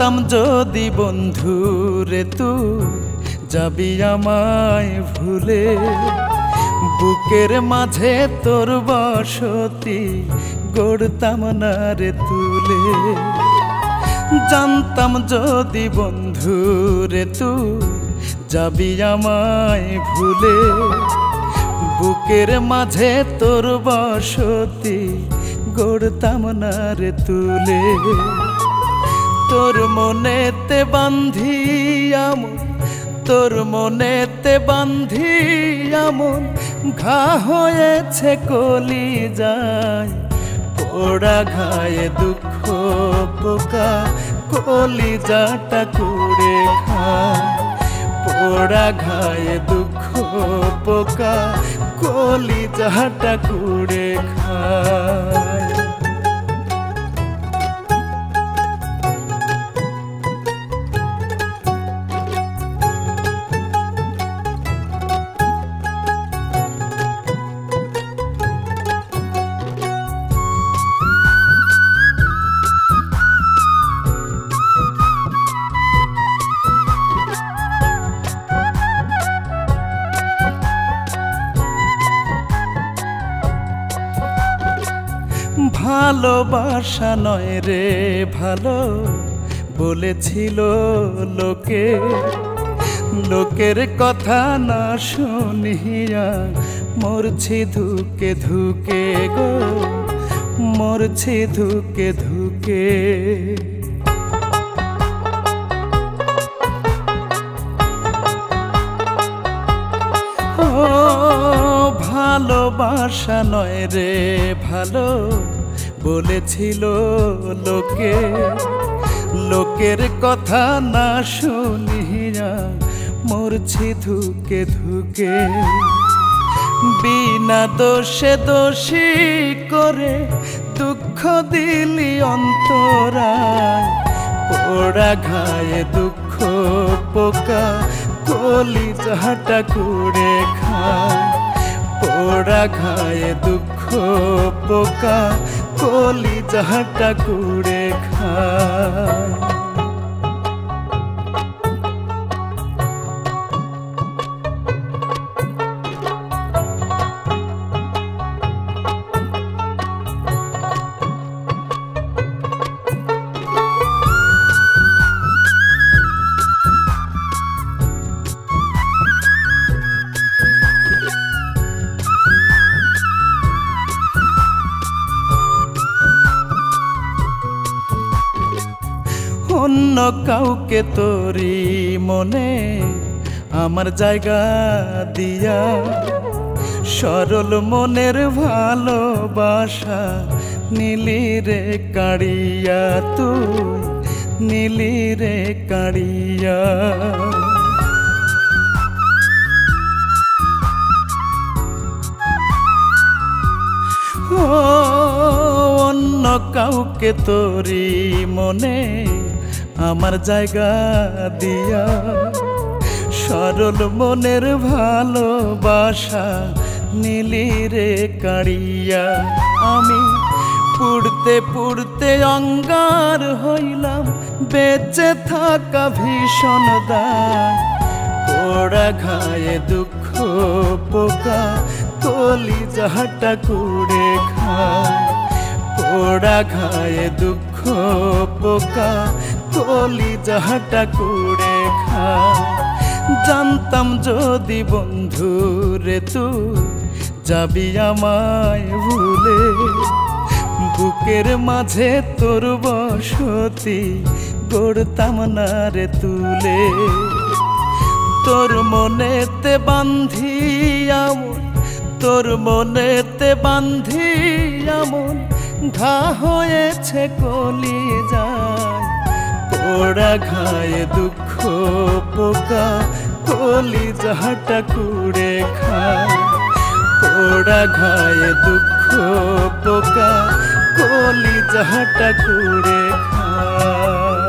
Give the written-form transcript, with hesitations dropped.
জানতাম যদি বন্ধু রে তুই যাবি আমায় ভুলে, বুকের মাঝে তোর বসতি গড়তাম না রে তুলে। জানতাম যদি বন্ধু রে তুই যাবি আমায় ভুলে, বুকের মাঝে তোর বসতি গড়তাম না রে তুলে। তোর মনেতে বান্ধি আমন, তোর মনেতে বান্ধি আমন ঘা হয়েছে কলি যায়, পোড়া ঘায়ে দুঃখ পোকা কলিজাটা কুড়ে খায়। পোড়া ঘায়ে দুঃখ পোকা কলিজাটা কুড়ে খায়। ভালোবাসা নয় রে ভালো বলেছিল লোকে, লোকের কথা না শুনিয়া মরছি ধুকে ধুকে গো, মরছি ধুকে ধুকে। ও ভালোবাসা নয় রে ভালো বলেছিল লোকে, লোকের কথা না শুনিয়া মরছি ধুকে ধুকে। বিনা দোষে দোষী করে দুঃখ দিলি অন্তরায়, পোড়া ঘায়ে দুঃখ পোকা কলিজাটা কুড়ে খায়। পোড়া ঘায়ে দুঃখ পোকা কলিজাটা কুড়ে খায়। অন্য কাউকে তোরি মনে আমার জায়গা দিয়া, সরল মনের ভালোবাসা নীলি রে কাড়িয়া তুই নীলি রে কাড়িয়া। অন্য কাউকে তোরি মনে আমার জায়গা দিয়া, সরল মনের ভালোবাসা নীলি রে কাড়িয়া। আমি পুড়তে পুড়তে অঙ্গার হইলাম, বেঁচে থাকা ভীষণ দায়, পোড়া ঘায়ে দুঃখ পোকা কলিজাটা কুড়ে খায়। পোড়া ঘায়ে দুঃখ পোকা কলিজাটা কুড়ে খায়। জানতাম যদি বন্ধু রে তুই যাবি আমায় ভুলে, বুকের মাঝে তোর বসতি গড়তাম না রে তুলে। তোর মনেতে বান্ধি আমন, তোর মনেতে বান্ধি আমন ঘা হয়েছে কলিজায়, পোড়া ঘায়ে দুঃখ পোকা কলিজাটা কুড়ে খায়। পোড়া ঘায়ে দুঃখ পোকা কলিজাটা কুড়ে খায়।